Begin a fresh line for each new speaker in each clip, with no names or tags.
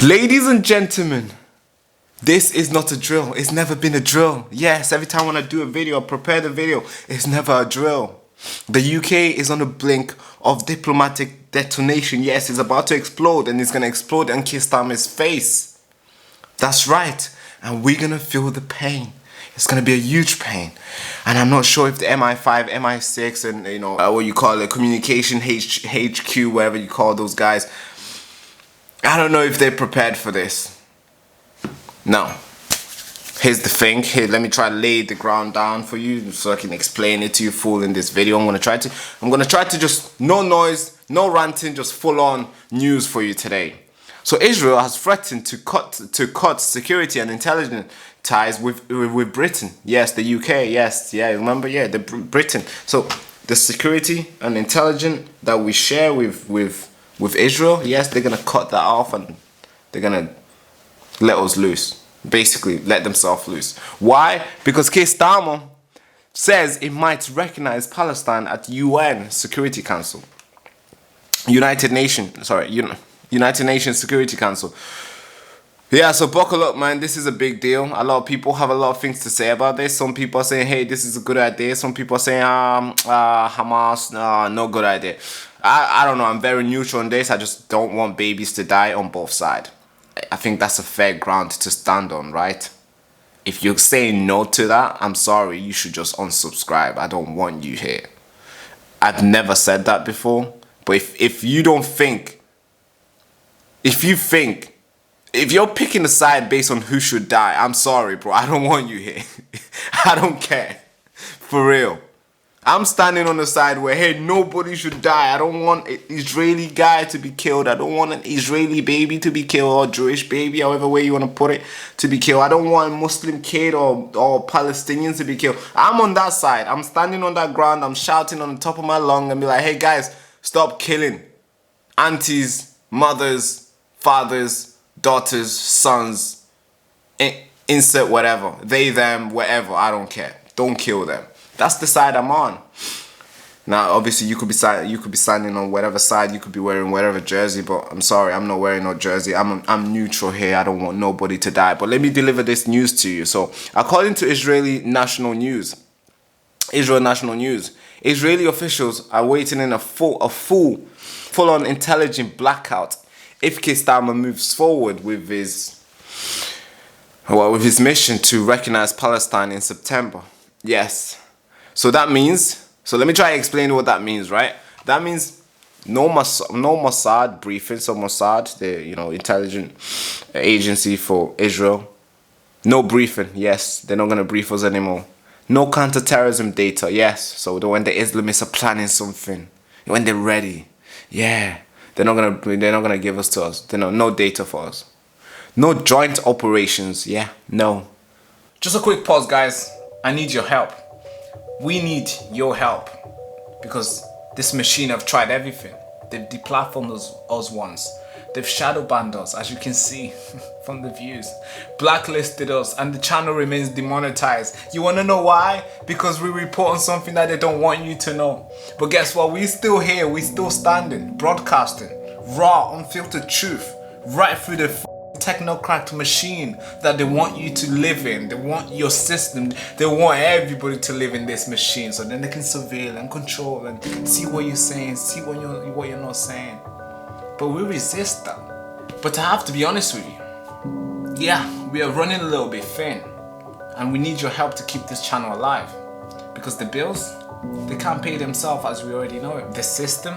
Ladies and gentlemen, this is not a drill. It's never been a drill. Yes, every time when I do a video, I prepare the video, it's never a drill. The UK is on the blink of diplomatic detonation. Yes, it's about to explode, and it's going to explode on Keir Starmer's face. That's right. And we're going to feel the pain. It's going to be a huge pain. And I'm not sure if the MI5, MI6, and what you call it, communication HQ, whatever you call those guys, I don't know if they're prepared for this. Now, here's the thing. Here, let me try to lay the ground down for you so I can explain it to you full in this video. I'm gonna try to just no noise, no ranting, just full on news for you today. So Israel has threatened to cut security and intelligence ties with Britain. Yes, the UK. Yes, yeah, remember, yeah, the Britain. So the security and intelligence that we share with Israel, yes, they're gonna cut that off and they're gonna let us loose. Basically, let themselves loose. Why? Because Keir Starmer says it might recognize Palestine at UN Security Council. United Nations Security Council. Yeah, so buckle up, man. This is a big deal. A lot of people have a lot of things to say about this. Some people are saying, hey, this is a good idea. Some people are saying, Hamas, no good idea. I don't know. I'm very neutral on this. I just don't want babies to die on both sides. I think that's a fair ground to stand on, right? If you're saying no to that, I'm sorry. You should just unsubscribe. I don't want you here. I've never said that before. But if you think if you're picking a side based on who should die, I'm sorry, bro. I don't want you here. I don't care. For real. I'm standing on the side where, hey, nobody should die. I don't want an Israeli guy to be killed. I don't want an Israeli baby to be killed, or Jewish baby, however way you want to put it, to be killed. I don't want a Muslim kid or Palestinians to be killed. I'm on that side. I'm standing on that ground. I'm shouting on the top of my lung and be like, hey, guys, stop killing aunties, mothers, fathers, daughters, sons, insert whatever. They, them, whatever. I don't care. Don't kill them. That's the side I'm on. Now, obviously, you could be standing on whatever side. You could be wearing whatever jersey, but I'm sorry, I'm not wearing no jersey. I'm neutral here. I don't want nobody to die. But let me deliver this news to you. So, according to Israel National News, Israeli officials are waiting in a full-on intelligent blackout if Keir Starmer moves forward with his mission to recognize Palestine in September. Yes. So that means, let me try to explain what that means, right? That means no Mossad briefing. So Mossad, the intelligence agency for Israel, no briefing. Yes, they're not gonna brief us anymore. No counter-terrorism data. Yes. So when the Islamists are planning something, when they're ready, yeah, they're not gonna give us to us. No data for us. No joint operations. Yeah, no. Just a quick pause, guys. I need your help. We need your help, because this machine have tried everything. They've deplatformed us once. They've shadow banned us, as you can see from the views. Blacklisted us, and the channel remains demonetized. You want to know why? Because we report on something that they don't want you to know. But guess what? We still here. We still standing, broadcasting raw, unfiltered truth right through the technocrat machine that they want you to live in. They want your system. They want everybody to live in this machine, so then they can surveil and control and see what you're saying, see what you're not saying. But we resist that. But I have to be honest with you, yeah, we are running a little bit thin, and we need your help to keep this channel alive, because the bills, they can't pay themselves, as we already know it. The system,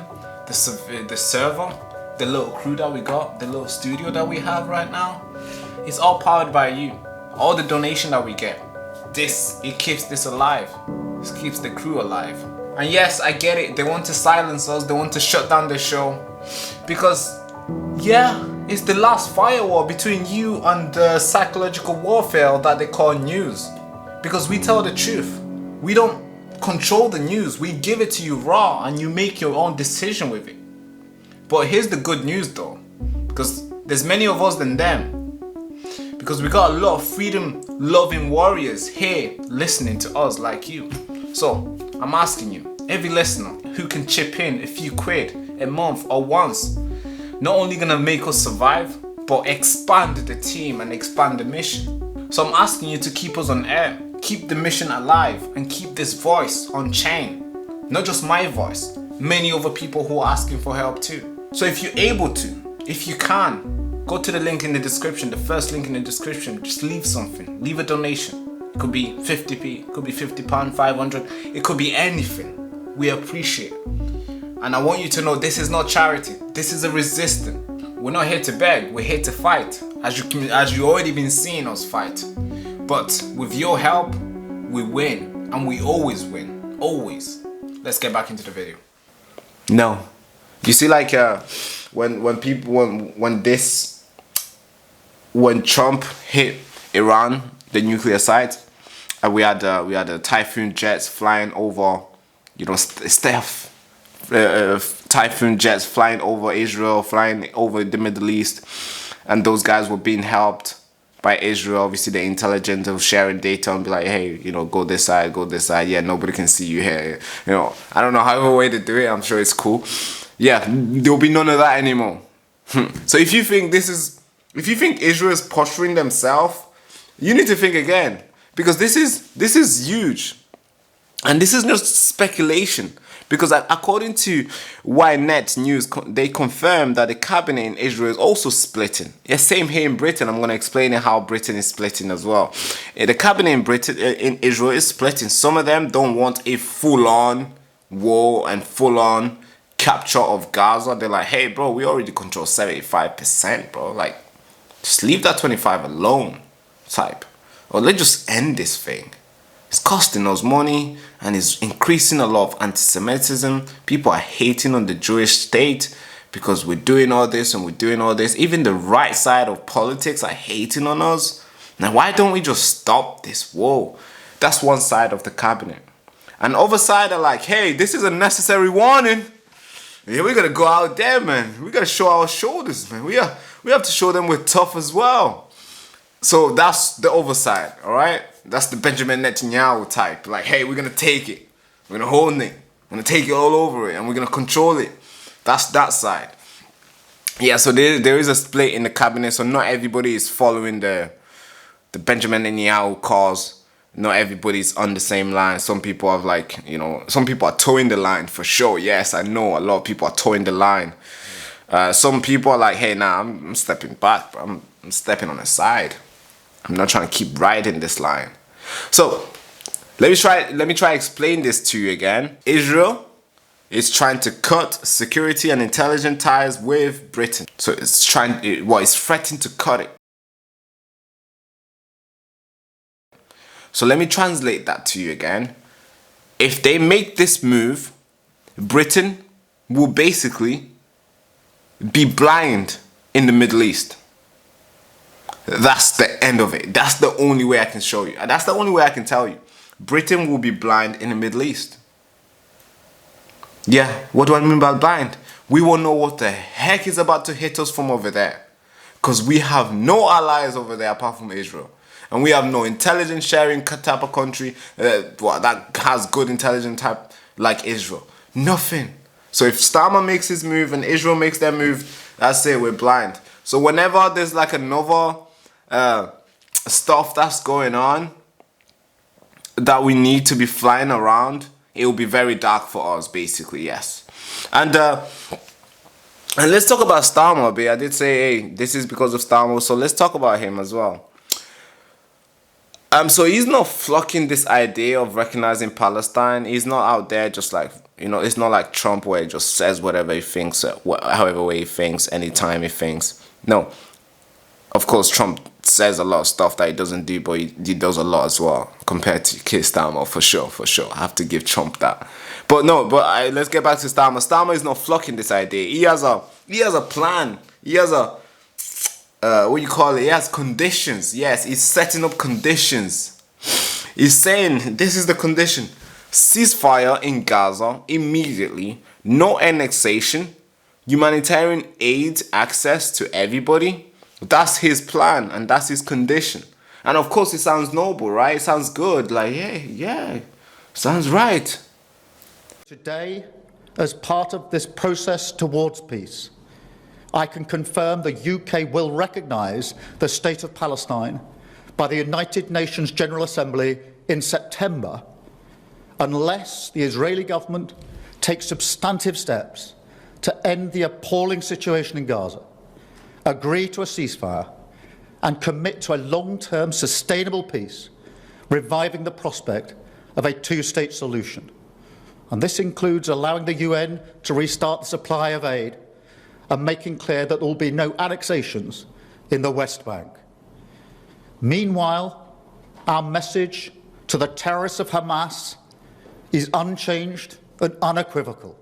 the server, the little crew that we got, the little studio that we have right now, it's all powered by you. All the donation that we get, it keeps this alive. This keeps the crew alive. And yes, I get it. They want to silence us. They want to shut down the show. Because, yeah, it's the last firewall between you and the psychological warfare that they call news. Because we tell the truth. We don't control the news. We give it to you raw, and you make your own decision with it. But here's the good news though, because there's many of us than them, because we got a lot of freedom loving warriors here listening to us like you. So I'm asking you, every listener who can chip in a few quid a month or once, not only gonna make us survive, but expand the team and expand the mission. So I'm asking you to keep us on air, keep the mission alive, and keep this voice on chain. Not just my voice, many other people who are asking for help too. So if you're able to, if you can, go to the link in the description, the first link in the description, just leave something, leave a donation. It could be 50p, it could be £50, 500, it could be anything. We appreciate it. And I want you to know this is not charity, this is a resistance. We're not here to beg, we're here to fight, as you already been seeing us fight. But with your help, we win, and we always win, always. Let's get back into the video. No, you see, like when Trump hit Iran, the nuclear site, and we had the Typhoon jets flying over, you know, Typhoon jets flying over Israel, flying over the Middle East, and those guys were being helped by Israel. Obviously, the intelligence of sharing data and be like, hey, you know, go this side, yeah, nobody can see you here. You know, I don't know however way to do it. I'm sure it's cool. Yeah, there'll be none of that anymore. So if you think Israel is posturing themselves, you need to think again, because this is huge, and this is not speculation. Because according to Ynet News, they confirmed that the cabinet in Israel is also splitting. Yeah, same here in Britain. I'm going to explain how Britain is splitting as well. The cabinet in Israel is splitting. Some of them don't want a full-on war and full-on capture of Gaza. They're like, hey, bro, we already control 75%, bro. Like, just leave that 25 alone type. Or let's just end this thing. It's costing us money and it's increasing a lot of anti-Semitism. People are hating on the Jewish state because we're doing all this and we're doing all this. Even the right side of politics are hating on us. Now, why don't we just stop this? Whoa, that's one side of the cabinet. And the other side are like, hey, this is a necessary warning. Yeah, we gotta go out there, man. We gotta show our shoulders, man. We have to show them we're tough as well. So that's the other side, all right? That's the Benjamin Netanyahu type. Like, hey, we're going to take it. We're going to hold it. We're going to take it all over it. And we're going to control it. That's that side. Yeah, so there is a split in the cabinet. So not everybody is following the Benjamin Netanyahu cause. Not everybody's on the same line. Some people have, like, you know, some people are towing the line for sure. Yes, I know a lot of people are towing the line. Some people are like, hey, nah, I'm stepping back. Bro. I'm stepping on the side. I'm not trying to keep riding this line. So let me try explain this to you again. Israel is trying to cut security and intelligence ties with Britain. So it's it's threatening to cut it. So let me translate that to you again. If they make this move, Britain will basically be blind in the Middle East. That's the end of it. That's the only way I can show you. That's the only way I can tell you. Britain will be blind in the Middle East. Yeah, what do I mean by blind? We won't know what the heck is about to hit us from over there. Because we have no allies over there apart from Israel. And we have no intelligence sharing type of country that has good intelligence type like Israel. Nothing. So if Starama makes his move and Israel makes their move, that's it, we're blind. So whenever there's like another stuff that's going on that we need to be flying around, it will be very dark for us, basically, yes. And let's talk about Starama a bit. I did say, hey, this is because of Starama, so let's talk about him as well. So he's not flocking this idea of recognizing Palestine. He's not out there just like, you know, it's not like Trump where he just says whatever he thinks, however way he thinks, anytime he thinks. No. Of course, Trump says a lot of stuff that he doesn't do, but he does a lot as well compared to Starama, for sure. I have to give Trump that. But no, let's get back to Starama. Starama is not flocking this idea. He has a plan. He has a what you call it? He has conditions. Yes, he's setting up conditions. He's saying this is the condition: ceasefire in Gaza immediately, no annexation, humanitarian aid access to everybody. That's his plan and that's his condition. And of course, it sounds noble, right? It sounds good. Like, yeah, sounds right.
Today, as part of this process towards peace, I can confirm the UK will recognise the State of Palestine by the United Nations General Assembly in September, unless the Israeli government takes substantive steps to end the appalling situation in Gaza, agree to a ceasefire, and commit to a long-term sustainable peace, reviving the prospect of a two-state solution. And this includes allowing the UN to restart the supply of aid and making clear that there will be no annexations in the West Bank. Meanwhile, our message to the terrorists of Hamas is unchanged and unequivocal.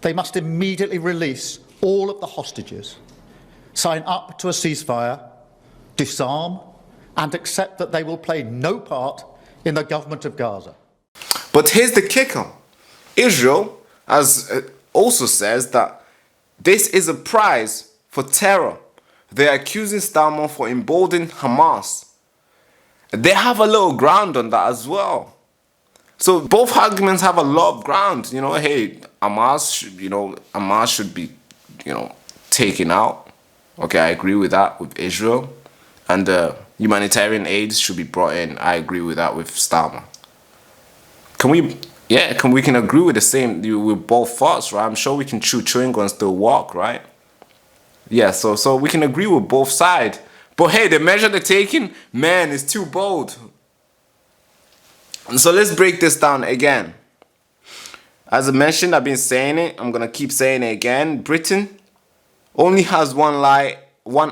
They must immediately release all of the hostages, sign up to a ceasefire, disarm, and accept that they will play no part in the government of Gaza.
But here's the kicker. Israel also says that this is a prize for terror. They're accusing Starama for emboldening Hamas. They have a little ground on that as well. So both arguments have a lot of ground. You know, hey, Hamas should be, taken out. Okay, I agree with that with Israel. And humanitarian aid should be brought in. I agree with that with Starama. We can agree with the same with both thoughts, right? I'm sure we can chew chewing gum and still walk, right? Yeah, so we can agree with both sides. But hey, the measure they're taking, man, is too bold. And so let's break this down again. As I mentioned, I've been saying it. I'm gonna keep saying it again. Britain only has one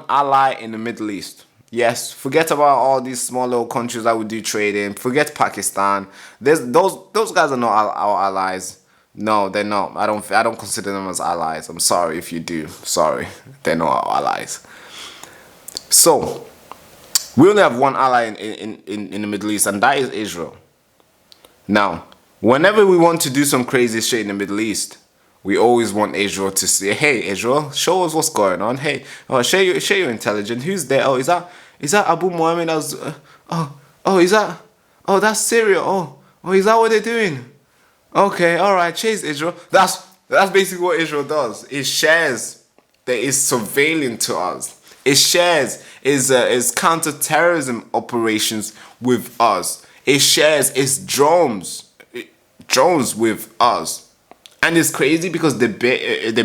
ally in the Middle East. Yes, forget about all these small little countries that we do trade in. Forget Pakistan. Those guys are not our allies. No, they're not. I don't consider them as allies. I'm sorry if you do. Sorry, they're not our allies. So we only have one ally in the Middle East, and that is Israel. Now, whenever we want to do some crazy shit in the Middle East, we always want Israel to say, "Hey, Israel, show us what's going on. Hey, show your intelligence. Who's there? Oh, is that Abu Muhammad? Is that? Oh, that's Syria. Oh, is that what they're doing? Okay, all right, chase Israel." That's basically what Israel does. It shares that is surveilling to us. It shares is counter-terrorism operations with us. It shares its drones with us. And it's crazy because the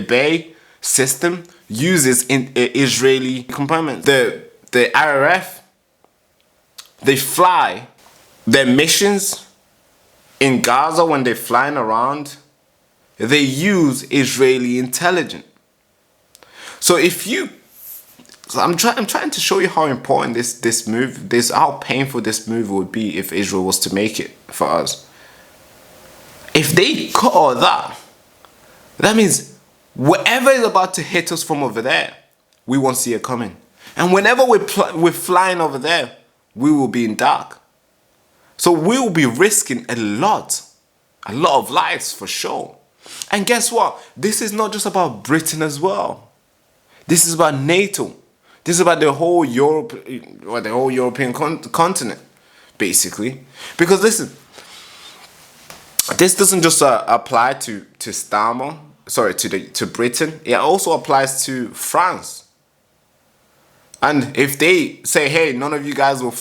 Bay system uses Israeli components. The RRF, they fly their missions in Gaza when they're flying around. They use Israeli intelligence. So I'm trying to show you how important how painful this move would be if Israel was to make it for us. If they cut all that, that means whatever is about to hit us from over there, we won't see it coming. And whenever we're flying over there, we will be in dark. So we will be risking a lot of lives for sure. And guess what? This is not just about Britain as well. This is about NATO. This is about the whole European continent, basically. Because listen, this doesn't just apply to Starama, to Britain. It also applies to France. And if they say, hey, none of you guys will,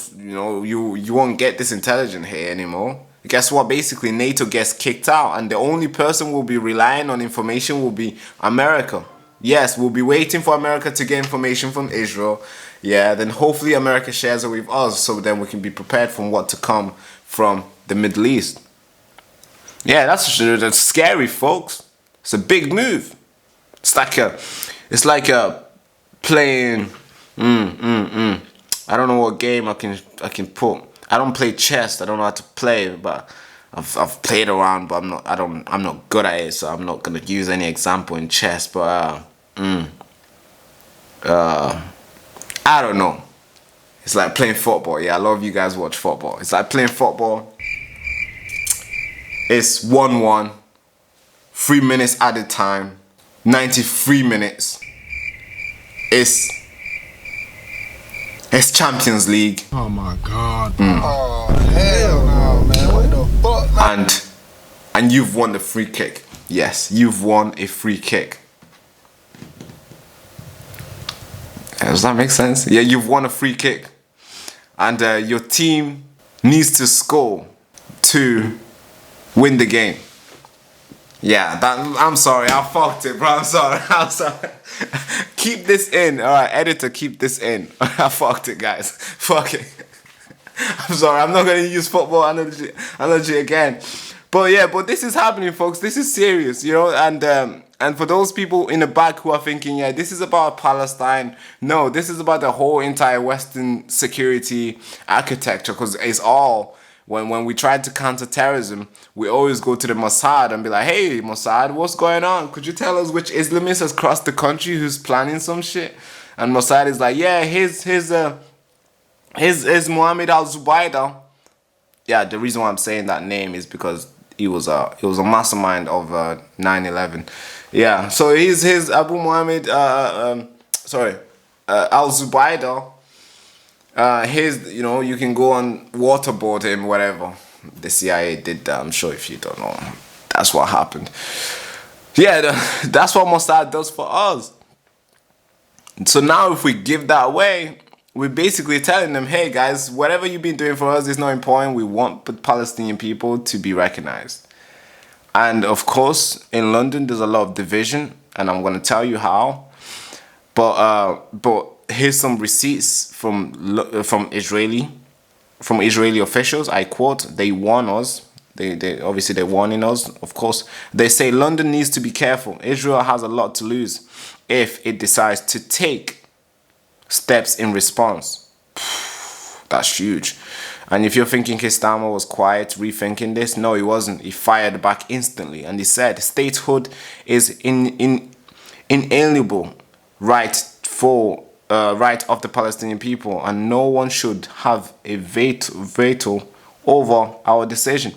you won't get this intelligence here anymore. Guess what? Basically, NATO gets kicked out, and the only person will be relying on information will be America. Yes, we'll be waiting for America to get information from Israel. Yeah, then hopefully America shares it with us, so then we can be prepared for what to come from the Middle East. Yeah, that's scary, folks. It's a big move. It's like playing. I don't know what game I can put. I don't play chess. I don't know how to play, but I've played around, but I'm not good at it, so I'm not gonna use any example in chess. But I don't know. It's like playing football. Yeah, a lot of you guys watch football. It's like playing football. It's 1-1, 3 minutes added time, 93 minutes. It's Champions League.
Oh my God.
Oh hell no, man! What the fuck, man?
And you've won the free kick. Yes, you've won a free kick. Does that make sense? Yeah, you've won a free kick. And your team needs to score to win the game. Yeah, I'm sorry, I fucked it, bro. I'm sorry. Keep this in. Alright, editor, keep this in. I fucked it, guys. Fuck it. I'm sorry, I'm not gonna use football analogy again. But this is happening, folks. This is serious, you know, and for those people in the back who are thinking, yeah, this is about Palestine. No, this is about the whole entire Western security architecture, because it's all. When we try to counter terrorism, we always go to the Mossad and be like, hey, Mossad, what's going on? Could you tell us which Islamist has crossed the country who's planning some shit? And Mossad is like, yeah, his Mohammed al-Zubaydah. Yeah, the reason why I'm saying that name is because he was a mastermind of 9/11. Yeah, so his Abu Muhammad al-Zubaydah. You know, you can go on waterboard him, whatever. The CIA did that, I'm sure, if you don't know. That's what happened. Yeah, that's what Mossad does for us. So now if we give that away, we're basically telling them, hey guys, whatever you've been doing for us is not important. We want the Palestinian people to be recognized. And of course, in London, there's a lot of division, and I'm going to tell you how. But here's some receipts from Israeli officials. I quote, they warn us. They obviously they're warning us, of course. They say London needs to be careful. Israel has a lot to lose if it decides to take steps in response. That's huge. And if you're thinking Starama was quiet rethinking this, no, he wasn't. He fired back instantly, and he said statehood is inalienable right of the Palestinian people, and no one should have a veto over our decision.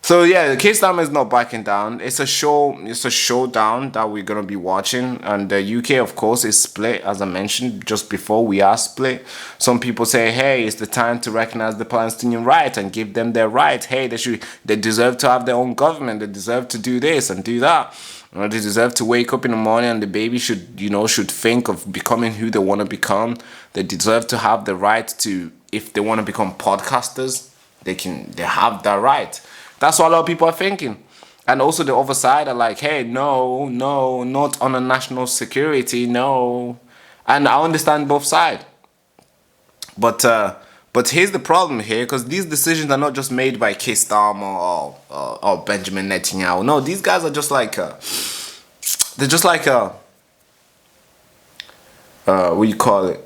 So yeah, Starama is not backing down. It's a showdown that we're gonna be watching, and the UK, of course, is split. As I mentioned just before, we are split. Some people say, hey, it's the time to recognize the Palestinian right and give them their right. Hey, they deserve to have their own government. They deserve to do this and do that. They deserve to wake up in the morning and the baby should think of becoming who they want to become. They deserve to have the right to, if they want to become podcasters, they have that right. That's what a lot of people are thinking. And also the other side are like, hey, no, not on a national security, no. And I understand both sides. But here's the problem here, because these decisions are not just made by Starama or Benjamin Netanyahu. No, these guys are just like what you call it?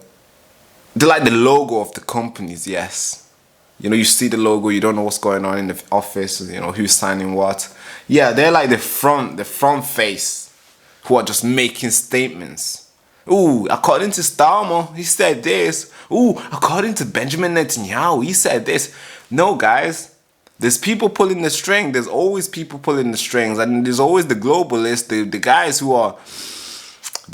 They're like the logo of the companies, yes. You know, you see the logo, you don't know what's going on in the office, you know, who's signing what. Yeah, they're like the front face who are just making statements. Ooh, according to Starama, he said this. Ooh, according to Benjamin Netanyahu, he said this. No, guys, there's people pulling the string. There's always people pulling the strings, and there's always the globalists, the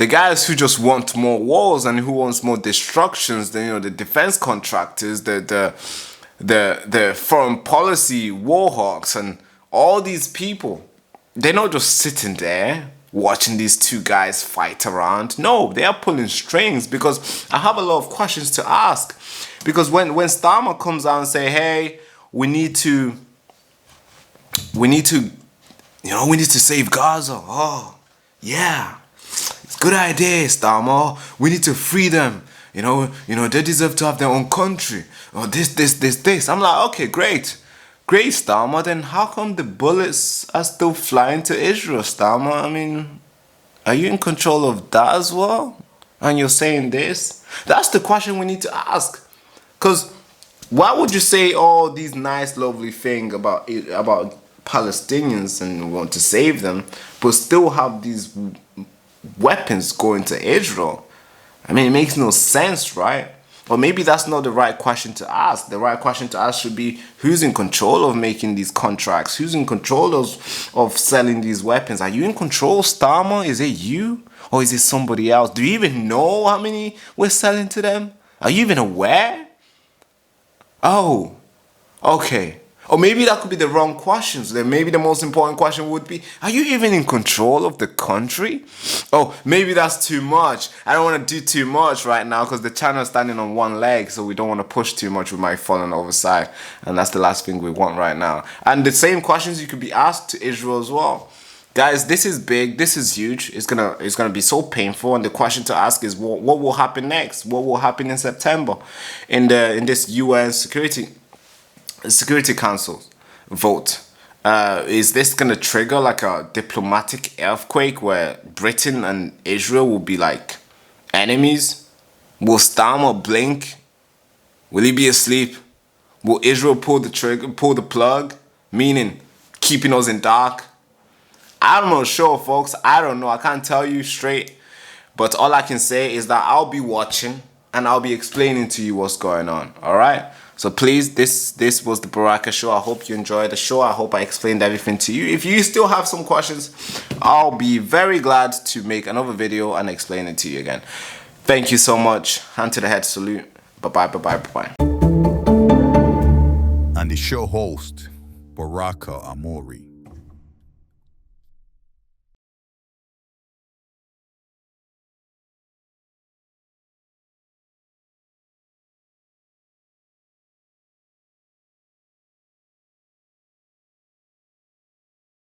guys who just want more wars and who wants more destructions. The defense contractors, the foreign policy war hawks, and all these people. They're not just sitting there watching these two guys fight around. No, they are pulling strings, because I have a lot of questions to ask. Because when Starama comes out and say, hey, we need to save Gaza. Oh, yeah, it's a good idea, Starama. We need to free them. You know, they deserve to have their own country. Or this. I'm like, okay, great, Starama. Then how come the bullets are still flying to Israel, Starama? I mean, are you in control of that as well? And you're saying this? That's the question we need to ask. Because why would you say all these nice, lovely things about Palestinians and want to save them, but still have these weapons going to Israel? I mean, it makes no sense, right? Or maybe that's not the right question to ask. The right question to ask should be, who's in control of making these contracts? Who's in control of selling these weapons? Are you in control, Starama? Is it you? Or is it somebody else? Do you even know how many we're selling to them? Are you even aware? Oh, okay. Or maybe that could be the wrong questions. Then maybe the most important question would be, are you even in control of the country? Oh, maybe that's too much. I don't want to do too much right now because the channel is standing on one leg, so we don't want to push too much. We might fall on the other side. And that's the last thing we want right now. And the same questions you could be asked to Israel as well. Guys, this is big. This is huge. It's gonna be so painful. And the question to ask is, what will happen next? What will happen in September in this UN Security Council vote? Is this gonna trigger like a diplomatic earthquake where Britain and Israel will be like enemies? Will Starama blink? Will he be asleep? Will Israel pull the plug, meaning keeping us in dark? I'm not sure, folks. I don't know. I can't tell you straight. But all I can say is that I'll be watching and I'll be explaining to you what's going on. All right? So please, this was the Baraka Show. I hope you enjoyed the show. I hope I explained everything to you. If you still have some questions, I'll be very glad to make another video and explain it to you again. Thank you so much. Hand to the head salute. Bye-bye, bye-bye, bye-bye.
And the show host, Baraka Amuri.